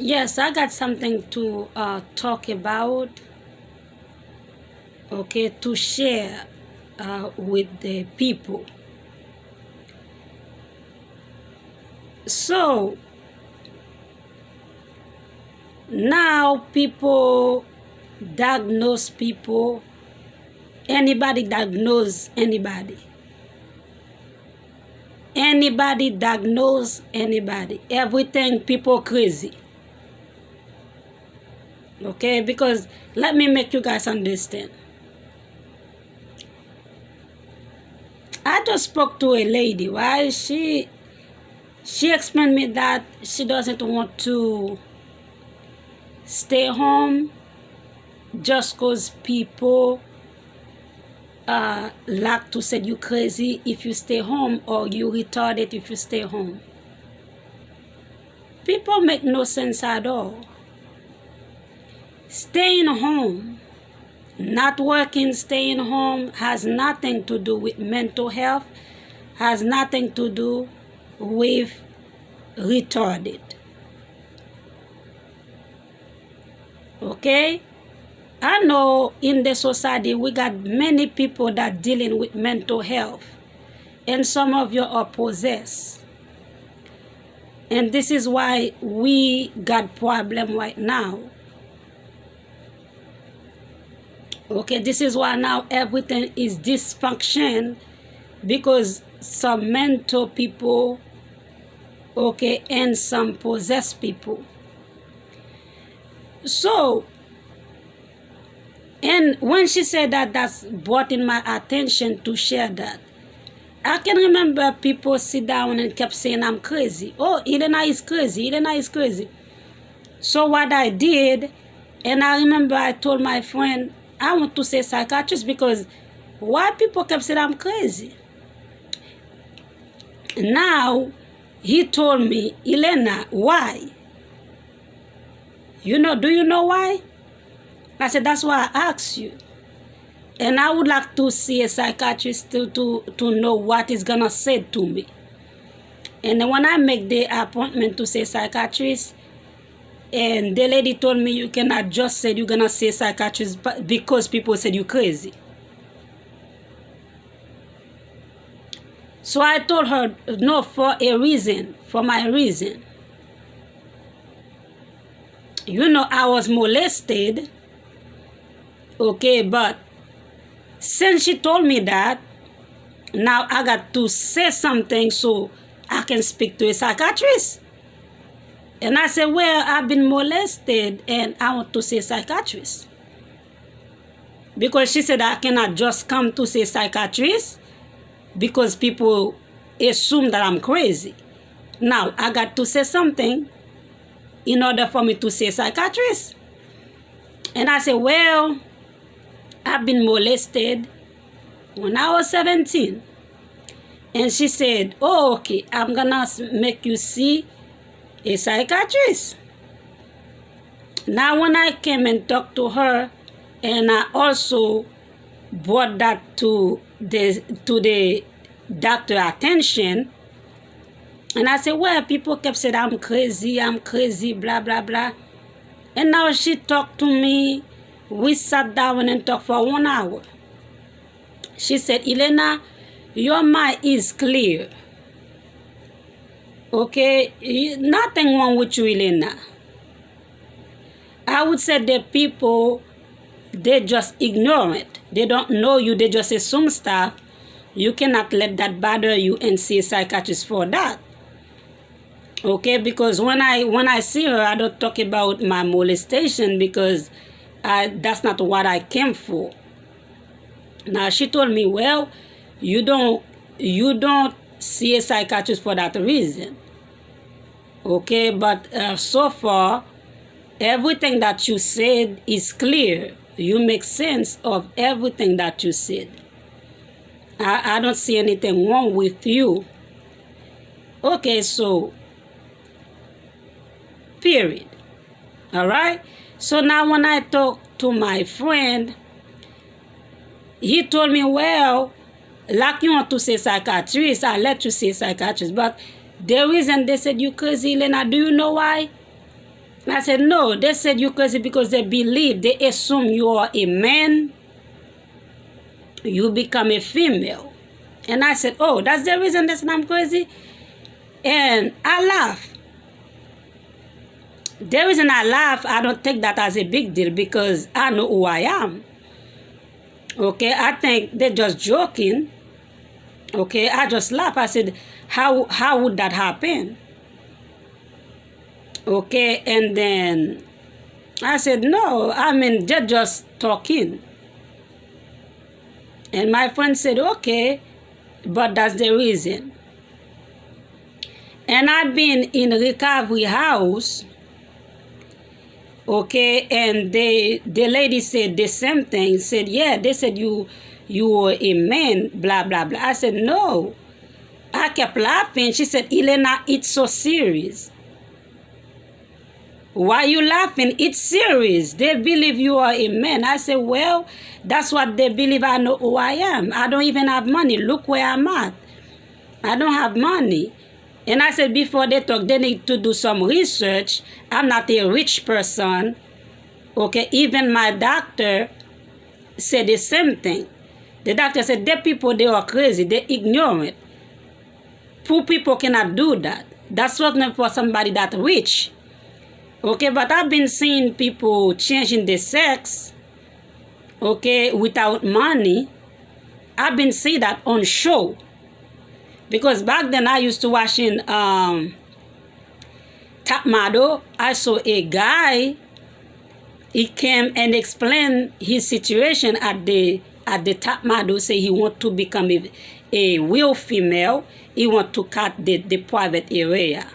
Yes, I got something to talk about, okay, to share with the people. So now people diagnose people, anybody diagnose anybody. Anybody diagnose anybody. Everything people crazy. Okay, because let me make you guys understand. I just spoke to a lady, right? She explained me that she doesn't want to stay home just cause people like to say you crazy if you stay home or you retarded if you stay home. People make no sense at all. Staying home, not working, staying home has nothing to do with mental health, has nothing to do with retarded. Okay? I know in the society we got many people that dealing with mental health, and some of you are possessed. And this is why we got problem right now. Okay, this is why now everything is dysfunction, because some mental people, okay, and some possessed people. So, and when she said that, that's brought in my attention to share that. I can remember people sit down and kept saying I'm crazy. Oh, Elena is crazy, Elena is crazy. So what I did, and I remember I told my friend, I want to say psychiatrist because why people kept saying I'm crazy? Now, he told me, Elena, why? Do you know why? I said, that's why I asked you. And I would like to see a psychiatrist to know what is going to say to me. And when I make the appointment to see a psychiatrist, and the lady told me you cannot just say you're going to see a psychiatrist because people said you're crazy. So I told her, no, for a reason, for my reason. I was molested, okay, but since she told me that, now I got to say something so I can speak to a psychiatrist. And I said, well, I've been molested and I want to see a psychiatrist. Because she said I cannot just come to see a psychiatrist because people assume that I'm crazy. Now, I got to say something in order for me to see a psychiatrist. And I said, well, I've been molested when I was 17. And she said, oh, okay, I'm going to make you see a psychiatrist. Now, when I came and talked to her, and I also brought that to the doctor attention, and I said, well, people kept saying I'm crazy, blah, blah, blah. And now she talked to me. We sat down and talked for 1 hour. She said, Elena, your mind is clear. Okay, nothing wrong with you, Elena. I would say the people, they just ignore it. They don't know you, they just assume stuff. You cannot let that bother you and see a psychiatrist for that. Okay, because when I see her, I don't talk about my molestation because that's not what I came for. Now she told me, well, you don't see a psychiatrist for that reason. Okay, but so far, everything that you said is clear. You make sense of everything that you said. I don't see anything wrong with you. Okay, so, period. All right? So now when I talk to my friend, he told me, well, like you want to say psychiatrist, I'll let you say psychiatrist. But the reason they said you crazy, Elena, do you know why? I said, no, they said you crazy because they believe, they assume you are a man, you become a female. And I said, oh, that's the reason they said I'm crazy? And I laugh. The reason I laugh, I don't take that as a big deal because I know who I am. Okay, I think they're just joking. Okay, I just laugh. I said, how would that happen? Okay, and then I said, no, I mean, they're just talking. And my friend said, okay, but that's the reason. And I've been in recovery house, okay, and the lady said the same thing. Said, yeah, they said you were a man, blah, blah, blah. I said, no. I kept laughing. She said, Elena, it's so serious. Why you laughing? It's serious. They believe you are a man. I said, well, that's what they believe. I know who I am. I don't even have money. Look where I'm at. I don't have money. And I said, before they talk, they need to do some research. I'm not a rich person. Okay, even my doctor said the same thing. The doctor said, the people, they are crazy. They ignore it. Poor people cannot do that. That's not for somebody that rich. Okay, but I've been seeing people changing their sex, okay, without money. I've been seeing that on show. Because back then I used to watch in Top Model. I saw a guy, he came and explained his situation at the Top Model, say he want to become a real female. He want to cut the private area.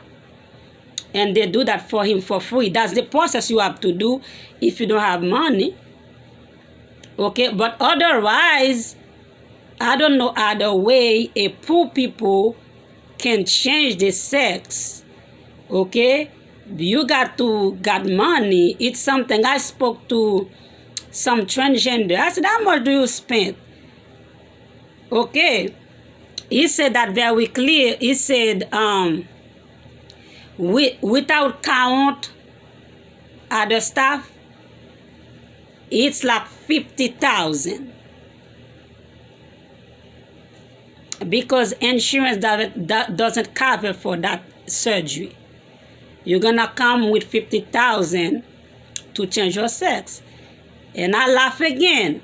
And they do that for him for free. That's the process you have to do if you don't have money. Okay, but otherwise, I don't know other way a poor people can change the sex. Okay, you got money. It's something. I spoke to some transgender. I said, how much do you spend? Okay, he said that very clear. He said, without count other stuff, it's like 50,000. Because insurance doesn't cover for that surgery. You're gonna come with 50,000 to change your sex. And I laugh again.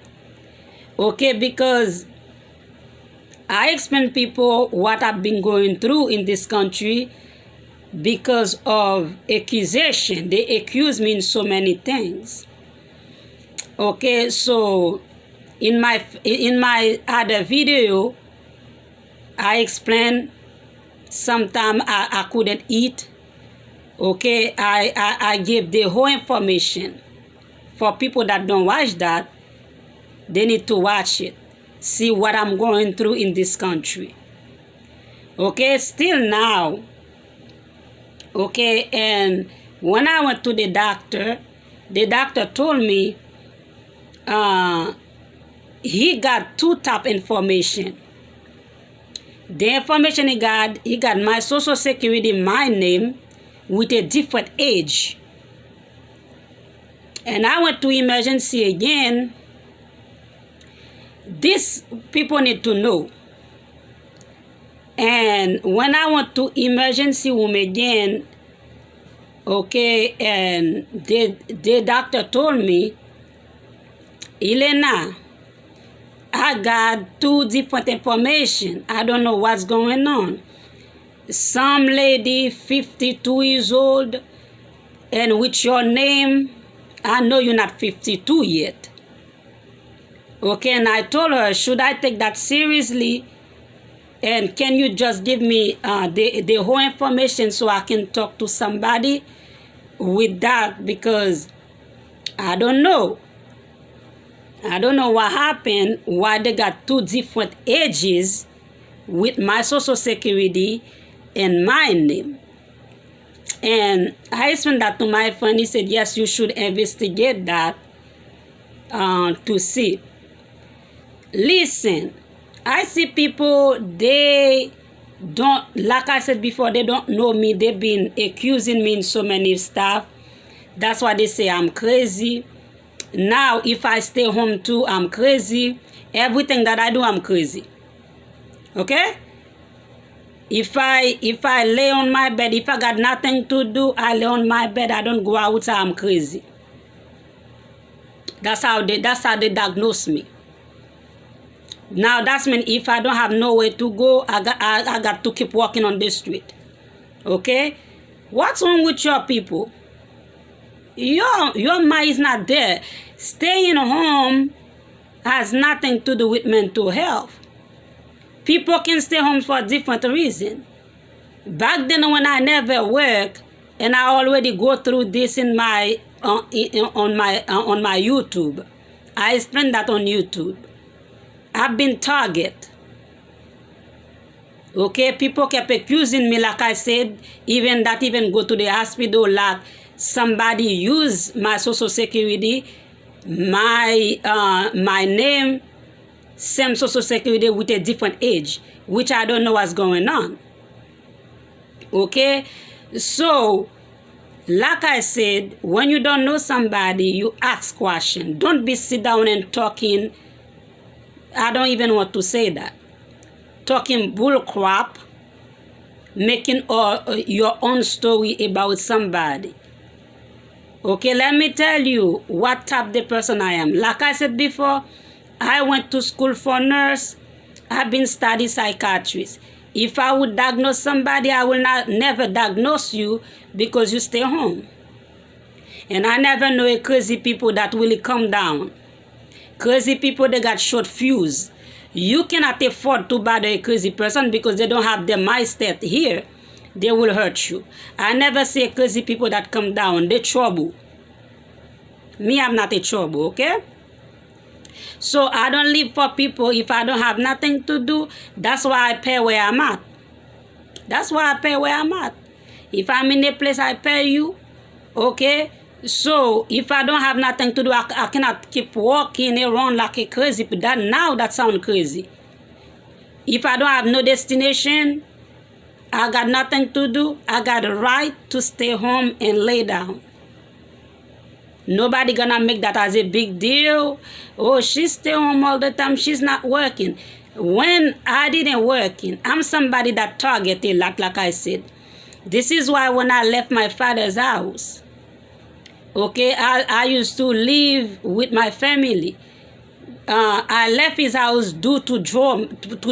Okay, because I explain people what I've been going through in this country because of accusation. They accuse me in so many things. Okay, so in my other video, I explained sometimes I couldn't eat. Okay, I gave the whole information. For people that don't watch that, they need to watch it. See what I'm going through in this country. Okay, still now. Okay, and when I went to the doctor told me he got two top information. The information he got my social security, my name, with a different age. And I went to emergency again. This people need to know. And when I went to emergency room again, okay, and the doctor told me, Elena, I got two different information. I don't know what's going on. Some lady, 52 years old, and with your name, I know you're not 52 yet. Okay, and I told her, should I take that seriously? And can you just give me the whole information so I can talk to somebody with that? Because I don't know. I don't know what happened, why they got two different ages with my social security and my name. And I explained that to my friend. He said, yes, you should investigate that to see. Listen, I see people, they don't, like I said before, they don't know me. They've been accusing me in so many stuff. That's why they say I'm crazy. Now, if I stay home too, I'm crazy. Everything that I do, I'm crazy. Okay? If I lay on my bed, if I got nothing to do, I lay on my bed. I don't go outside. I'm crazy. That's how they diagnose me. Now that's mean if I don't have nowhere to go, I got to keep walking on the street. Okay? What's wrong with your people? Your mind is not there. Staying home has nothing to do with mental health. People can stay home for different reasons. Back then when I never work, and I already go through this in my on my YouTube. I explain that on YouTube. I've been targeted. Okay, people kept accusing me, like I said, even go to the hospital, like somebody use my social security, my name, same social security with a different age, which I don't know what's going on. Okay, so like I said, when you don't know somebody, you ask questions. Don't be sit down and talking. I don't even want to say that. Talking bull crap, making your own story about somebody. Okay, let me tell you what type of person I am. Like I said before, I went to school for nurse. I've been studying psychiatrist. If I would diagnose somebody, I will never diagnose you because you stay home. And I never know a crazy people that really come down. Crazy people, they got short fuse. You cannot afford to bother a crazy person because they don't have the mindset here. They will hurt you. I never see crazy people that come down. They trouble. Me, I'm not a trouble, okay? So I don't live for people if I don't have nothing to do. That's why I pay where I'm at. That's why I pay where I'm at. If I'm in a place, I pay you. Okay? So if I don't have nothing to do, I cannot keep walking around like a crazy. That sounds crazy. If I don't have no destination, I got nothing to do, I got a right to stay home and lay down. Nobody gonna make that as a big deal. Oh, she stay home all the time, she's not working. When I didn't working, I'm somebody that targeted, like I said. This is why when I left my father's house, okay, I used to live with my family. I left his house due to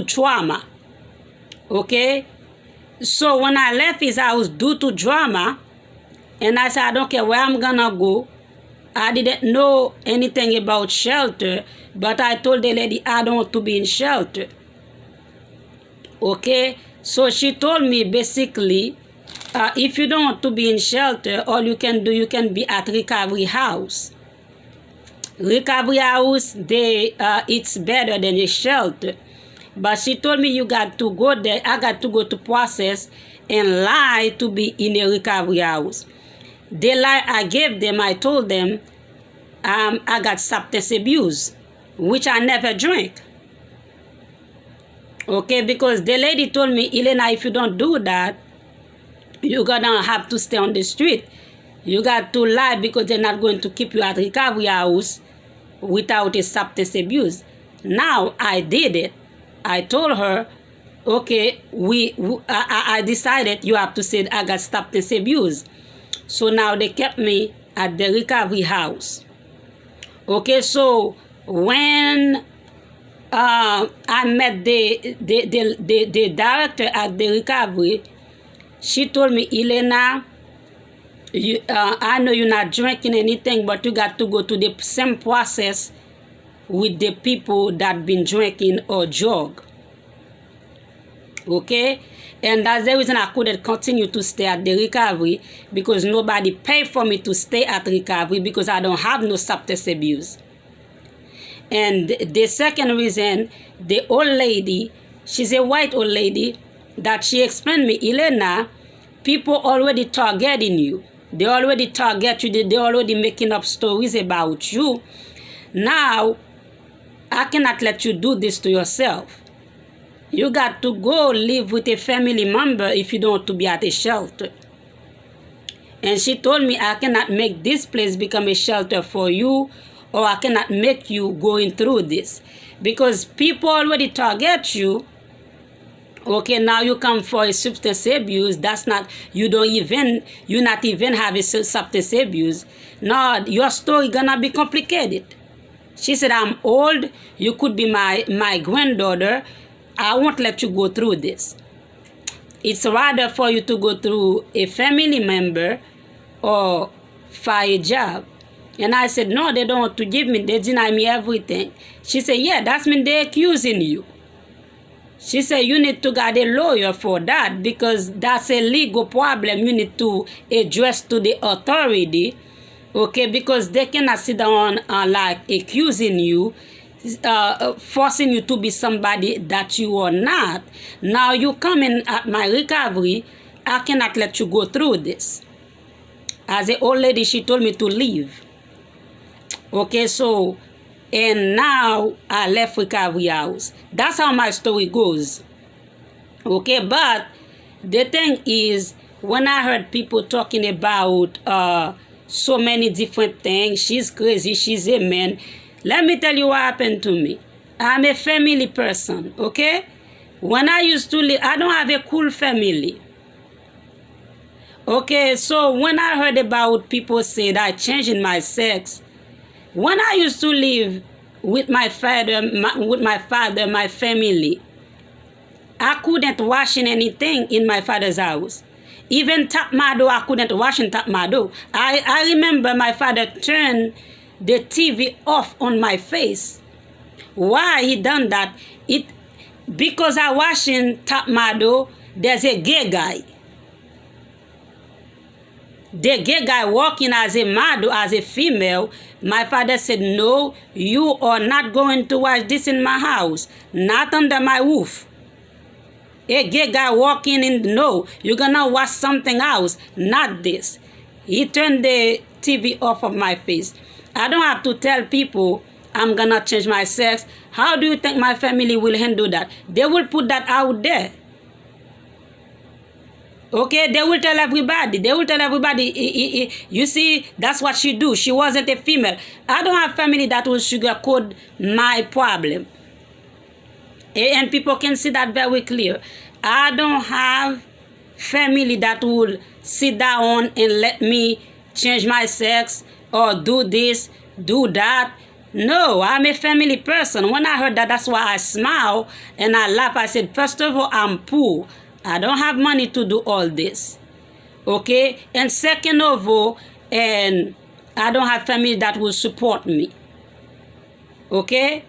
trauma. Okay? So when I left his house due to drama, and I said, I don't care where I'm gonna go, I didn't know anything about shelter, but I told the lady I don't want to be in shelter. Okay? So she told me basically, if you don't want to be in shelter, all you can do, you can be at recovery house. Recovery house, it's better than a shelter. But she told me you got to go there. I got to go to process and lie to be in a recovery house. The lie I gave them, I told them I got substance abuse, which I never drank. Okay, because the lady told me, Elena, if you don't do that, you're gonna have to stay on the street. You got to lie because they're not going to keep you at recovery house without a substance abuse. Now I did it. I told her, okay, I decided you have to say I got substance abuse. So now they kept me at the recovery house. Okay, so when I met the director at the recovery, she told me, Elena, I know you're not drinking anything, but you got to go to the same process with the people that been drinking or drug. Okay? And that's the reason I couldn't continue to stay at the recovery, because nobody paid for me to stay at recovery because I don't have no substance abuse. And the second reason, the old lady, she's a white old lady, that she explained me, Elena, people already targeting you. They already target you. They already making up stories about you. Now, I cannot let you do this to yourself. You got to go live with a family member if you don't want to be at a shelter. And she told me, I cannot make this place become a shelter for you, or I cannot make you going through this. Because people already target you. Okay, now you come for a substance abuse. That's not, you not even have a substance abuse. Now your story gonna be complicated. She said, I'm old, you could be my granddaughter. I won't let you go through this. It's rather for you to go through a family member or for a job. And I said, no, they don't want to give me, they deny me everything. She said, yeah, that's mean they're accusing you. She said, you need to get a lawyer for that, because that's a legal problem you need to address to the authority, okay, because they cannot sit down like accusing you, forcing you to be somebody that you are not. Now you come in at my recovery, I cannot let you go through this. As an old lady, she told me to leave. Okay, so, and now I left recovery house. That's how my story goes. Okay, but the thing is, when I heard people talking about so many different things, she's crazy, she's a man, let me tell you what happened to me. I'm a family person, okay? When I used to live, I don't have a cool family. Okay, so when I heard about people say that I changing my sex, when I used to live with my father, my family, I couldn't wash anything in my father's house. Even tap my door, I couldn't wash and tap my door. I remember my father turned the TV off on my face. Why he done that? Because I wash and tap my door, there's a gay guy. The gay guy walking as a model, as a female. My father said, no, you are not going to watch this in my house, not under my roof. A gay guy walking in, no, you're gonna watch something else, not this. He turned the TV off of my face. I don't have to tell people I'm gonna change my sex. How do you think my family will handle that? They will put that out there. Okay, they will tell everybody. They will tell everybody, you see, that's what she do. She wasn't a female. I don't have family that will sugarcoat my problem. And people can see that very clear. I don't have family that will sit down and let me change my sex or do this, do that. No, I'm a family person. When I heard that, that's why I smile and I laugh. I said, first of all, I'm poor. I don't have money to do all this. Okay? And second of all, and I don't have family that will support me. Okay?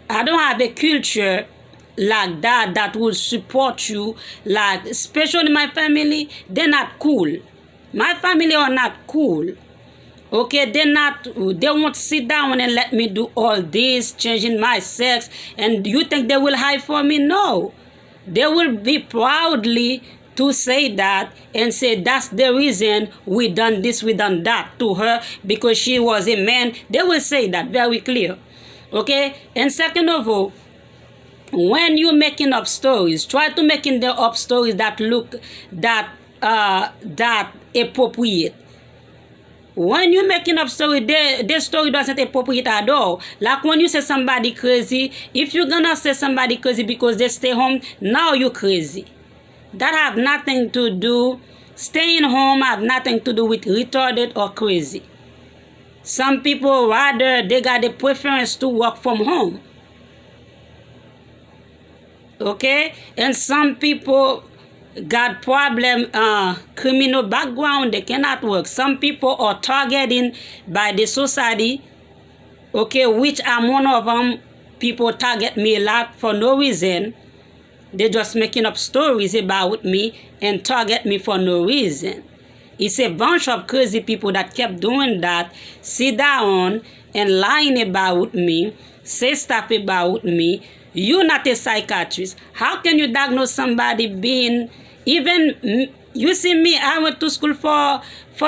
I don't have a culture like that will support you. Like, especially my family, they're not cool. My family are not cool. Okay, they won't sit down and let me do all this, changing my sex. And you think they will hide for me? No. They will be proudly to say that and say that's the reason we done this, we done that to her because she was a man. They will say that very clear. Okay? And second of all, when you're making up stories, try to making the up stories that look that appropriate. When you're making up story, the story doesn't appropriate at all. Like when you say somebody crazy, if you're gonna say somebody crazy because they stay home, now you're crazy. That have nothing to do, staying home have nothing to do with retarded or crazy. Some people rather, they got the preference to work from home. Okay? And some people got problem, criminal background, they cannot work. Some people are targeted by the society, okay, which I'm one of them. People target me a lot for no reason. They're just making up stories about me and target me for no reason. It's a bunch of crazy people that kept doing that, sit down and lying about me, say stuff about me. You're not a psychiatrist. How can you diagnose somebody being, even, you see me, I went to school for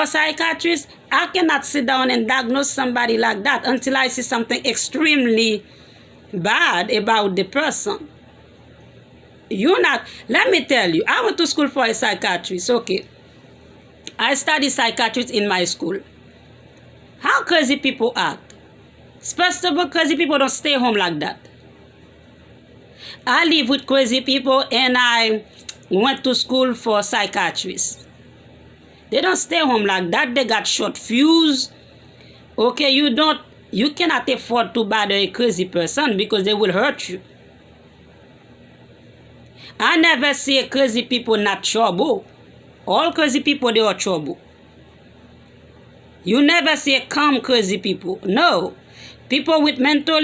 psychiatrists. I cannot sit down and diagnose somebody like that until I see something extremely bad about the person. You're not, let me tell you, I went to school for a psychiatrist, okay. I study psychiatrist in my school. How crazy people act. First of all, crazy people don't stay home like that. I live with crazy people and I went to school for psychiatrists. They don't stay home like that. They got short fuse. Okay, you cannot afford to bother a crazy person because they will hurt you. I never see crazy people not trouble. All crazy people, they are trouble. You never see calm crazy people. No. People with mental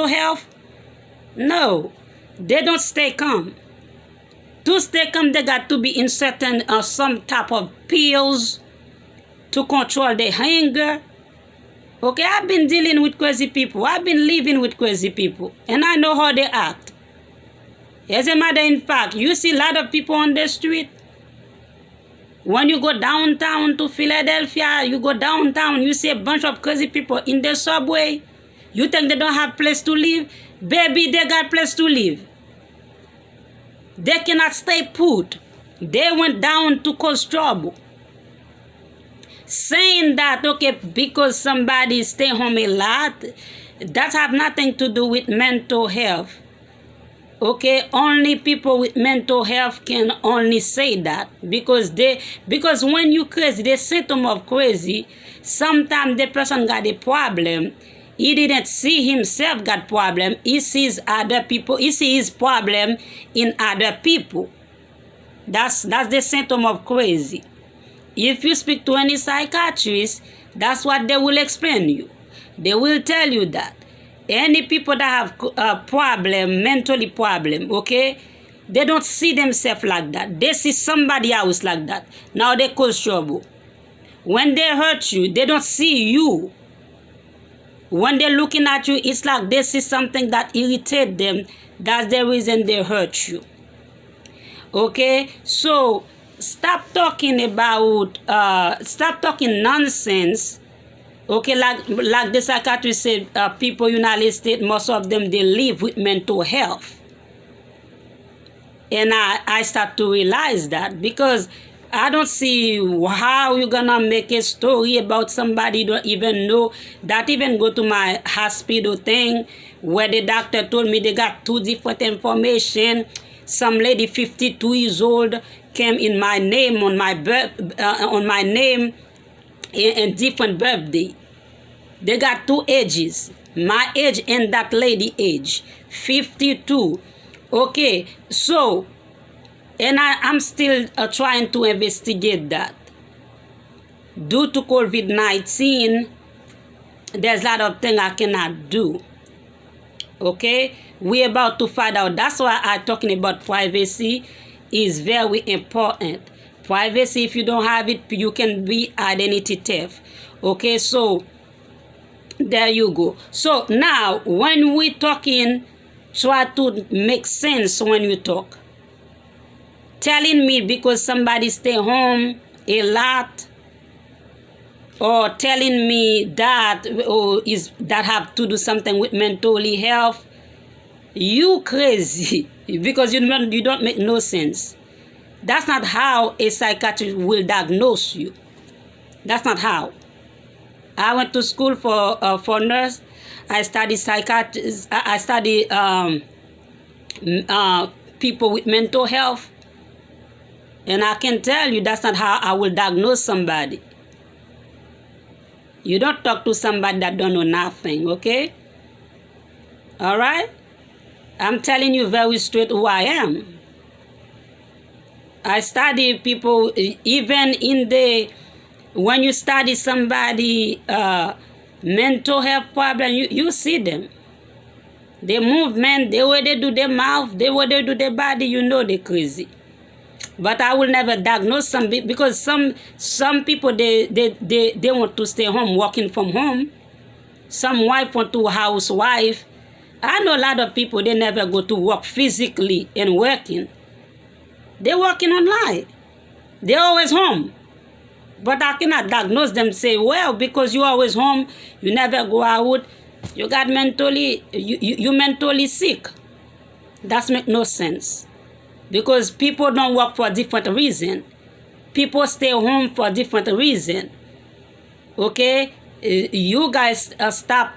health, no. They don't stay calm. To stay calm, they got to be in certain some type of pills to control their anger. Okay, I've been dealing with crazy people. I've been living with crazy people. And I know how they act. As a matter of fact, you see a lot of people on the street. When you go downtown to Philadelphia, you go downtown, you see a bunch of crazy people in the subway. You think they don't have place to live? Baby, they got place to live. They cannot stay put. They went down to cause trouble. Saying that, okay, because somebody stay home a lot, that have nothing to do with mental health. Okay, only people with mental health can only say that because when you crazy, the symptom of crazy, sometimes the person got a problem. He didn't see himself got problem. He sees other people. He sees his problem in other people. That's the symptom of crazy. If you speak to any psychiatrist, that's what they will explain you. They will tell you that. Any people that have a problem, mentally problem, okay, they don't see themselves like that. They see somebody else like that. Now they cause trouble. When they hurt you, they don't see you. When they're looking at you, it's like they see something that irritates them. That's the reason they hurt you. Okay, so stop talking nonsense. Okay, like the psychiatrist said, people in the United States, most of them, they live with mental health. And I start to realize that because I don't see how you're gonna make a story about somebody you don't even know, that even go to my hospital thing where the doctor told me they got two different information. Some lady 52 years old came in my name on my name and different birthday. They got two ages, my age and that lady age, 52. Okay, so, and I'm still trying to investigate that. Due to COVID-19, there's a lot of things I cannot do. Okay, we're about to find out. That's why I'm talking about privacy is very important. Privacy, if you don't have it, you can be identity theft. Okay, so there you go. So now, when we talking, try to make sense when you talk. Telling me because somebody stay home a lot, or telling me that that have to do something with mental health, you crazy because you don't make no sense. That's not how a psychiatrist will diagnose you. That's not how. I went to school for nurse. I studied psychiatrist. I studied people with mental health, and I can tell you that's not how I will diagnose somebody. You don't talk to somebody that don't know nothing, okay? All right? I'm telling you very straight who I am. I study people, even when you study somebody mental health problem, you see them. Their movement, the way they do their mouth, the way they do their body, you know they're crazy. But I will never diagnose some because some people they want to stay home, working from home. Some wife want to housewife. I know a lot of people, they never go to work physically and working. They're working online. They're always home. But I cannot diagnose them, say, well, because you're always home, you never go out, you got you mentally sick. That makes no sense. Because people don't work for a different reason. people stay home for different reasons. Okay? You guys stop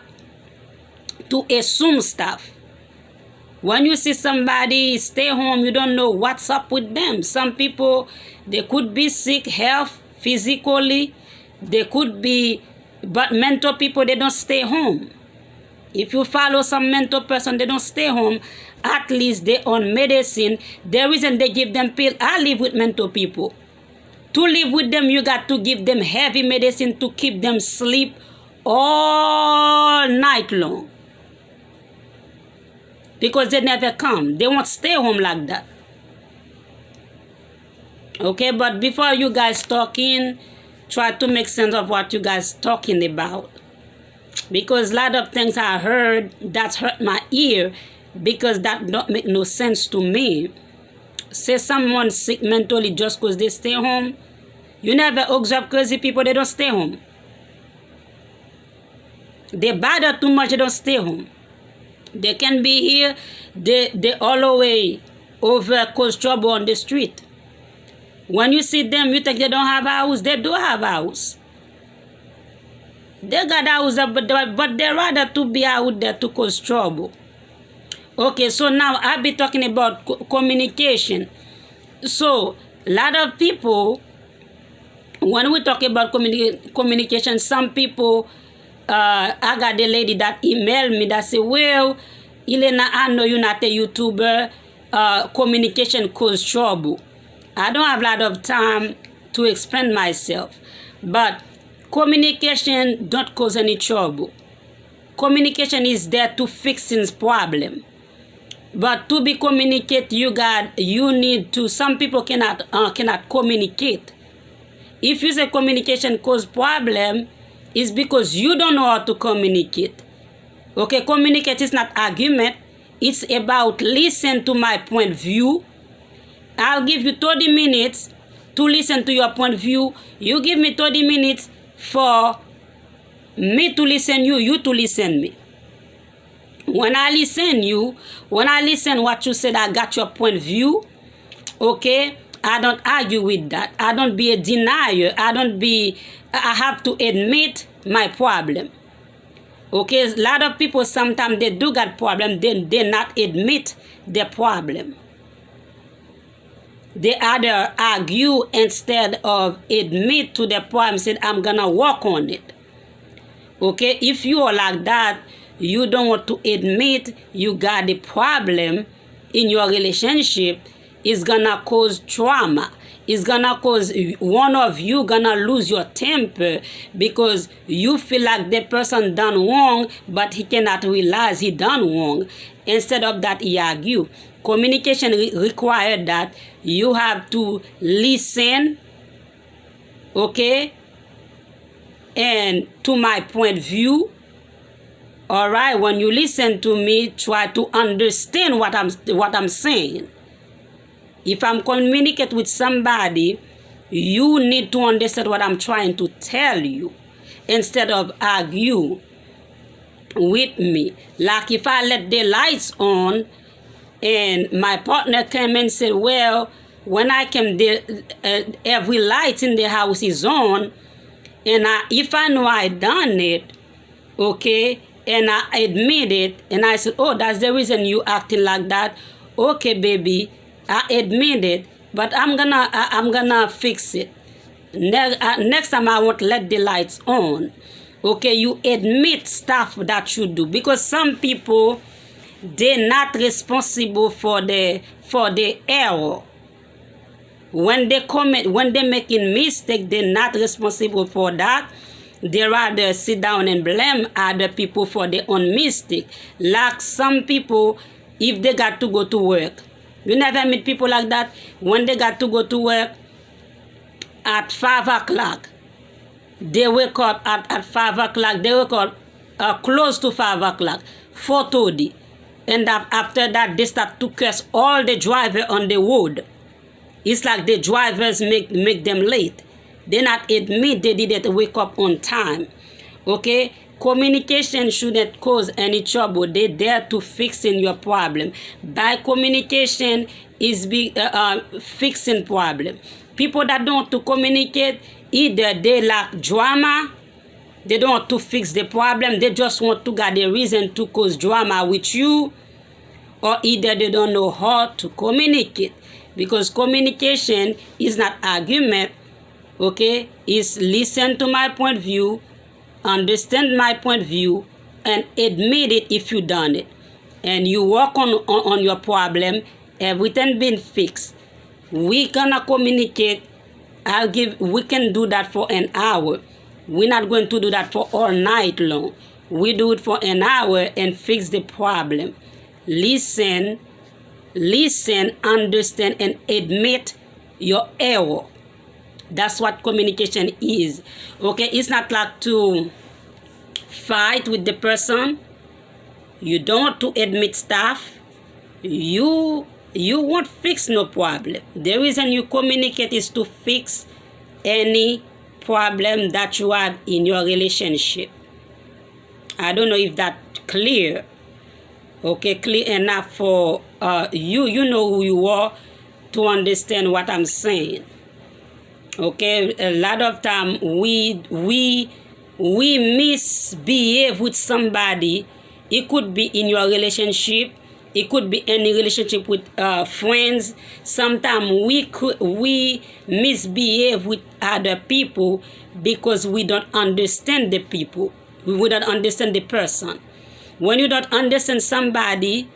to assume stuff. When you see somebody stay home, you don't know what's up with them. Some people, they could be sick, health, physically. They could be, but mental people, they don't stay home. If you follow some mental person, they don't stay home. At least they on medicine. The reason they give them pill, I live with mental people. To live with them, you got to give them heavy medicine to keep them sleep all night long. Because they never come. They won't stay home like that. Okay, but before you guys talking, try to make sense of what you guys talking about. Because a lot of things I heard that's hurt my ear because that don't make no sense to me. Say someone sick mentally just because they stay home. You never observe crazy people, they don't stay home. They bother too much, they don't stay home. They can be here, they all the way over cause trouble on the street. When you see them, you think they don't have a house, they do have a house. They got a house, but they rather to be out there to cause trouble. Okay, so now I'll be talking about communication. So, a lot of people, when we talk about communication, some people, I got the lady that emailed me that said, well, Elena, I know you're not a YouTuber. Communication causes trouble. I don't have a lot of time to explain myself. But communication don't cause any trouble. Communication is there to fix his problem. But to be communicate, you need to, some people cannot communicate. If you say communication cause problem, it's because you don't know how to communicate. Okay, communicate is not argument. It's about listen to my point of view. I'll give you 30 minutes to listen to your point of view. You give me 30 minutes for me to listen you, you to listen me. When I listen what you said, I got your point of view. Okay, I don't argue with that. I don't be a denier. I have to admit my problem. Okay, a lot of people sometimes they do got problem, then they not admit their problem. They either argue instead of admit to the problem, said I'm gonna work on it. Okay, if you are like that, you don't want to admit you got a problem in your relationship, it's gonna cause trauma. It's gonna cause one of you gonna lose your temper because you feel like the person done wrong, but he cannot realize he done wrong. Instead of that, he argue. Communication requires that you have to listen, okay, and to my point of view. All right, when you listen to me, try to understand what I'm saying. If I'm communicate with somebody, you need to understand what I'm trying to tell you instead of argue with me. Like if I let the lights on and my partner came and said, well, when I came there, every light in the house is on, and if I know I done it, okay, and I admit it, and I said, oh, that's the reason you acting like that. Okay, baby, I admit it, but I'm gonna fix it. Next time I won't let the lights on. Okay, you admit stuff that you do, because some people, they're not responsible for the error. When they're making mistake, they're not responsible for that. They rather sit down and blame other people for their own mistake. Like some people, if they got to go to work, you never meet people like that. When they got to go to work at 5 o'clock, they wake up at 5 o'clock. They wake up close to 5 o'clock, 4:30. And after that, they start to curse all the drivers on the road. It's like the drivers make them late. They not admit they didn't wake up on time. Okay? Communication shouldn't cause any trouble. They're there to fixing your problem. By communication is fixing problem. People that don't want to communicate, either they lack drama, they don't want to fix the problem, they just want to get a reason to cause drama with you, or either they don't know how to communicate. Because communication is not argument, okay? It's listen to my point of view, understand my point of view, and admit it if you done it. And you work on your problem, everything been fixed. We gonna communicate. We can do that for an hour. We're not going to do that for all night long. We do it for an hour and fix the problem. Listen, understand, and admit your error. That's what communication is. Okay, it's not like to fight with the person. You don't want to admit stuff. You won't fix no problem. The reason you communicate is to fix any problem that you have in your relationship. I don't know if that's clear. Okay, clear enough for you. You know who you are to understand what I'm saying. Okay, a lot of time we misbehave with somebody. It could be in your relationship. It could be any relationship with friends. Sometimes we misbehave with other people because we don't understand the people. We don't understand the person. When you don't understand somebody,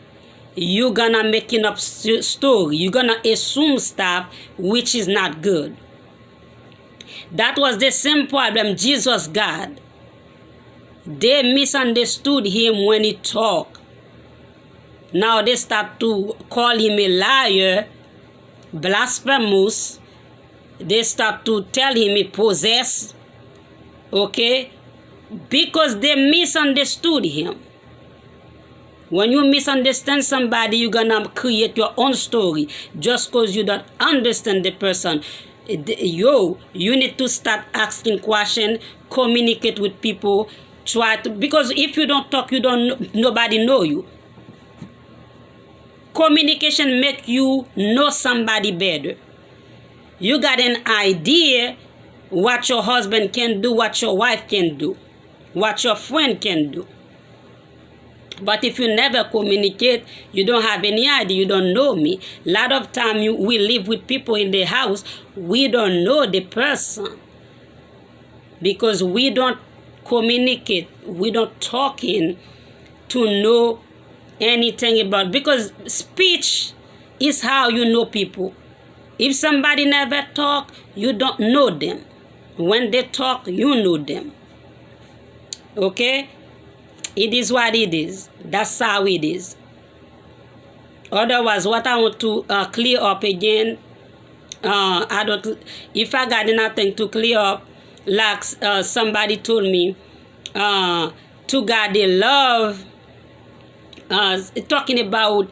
you're gonna making up story. You're gonna assume stuff which is not good. That was the same problem Jesus got. They misunderstood him when he talked. Now they start to call him a liar, blasphemous. They start to tell him he possessed. Okay? Because they misunderstood him. When you misunderstand somebody, you're gonna create your own story just because you don't understand the person. You need to start asking questions, communicate with people, because if you don't talk, nobody know you. Communication make you know somebody better. You got an idea what your husband can do, what your wife can do, what your friend can do. But if you never communicate, you don't have any idea, you don't know me. A lot of time we live with people in the house, we don't know the person. Because we don't communicate, we don't talking to know anything about, because speech is how you know people. If somebody never talk, you don't know them. When they talk, you know them. Okay? It is what it is. That's how it is. Otherwise, what I want to clear up again, if I got nothing to clear up, like somebody told me, to God they love, talking about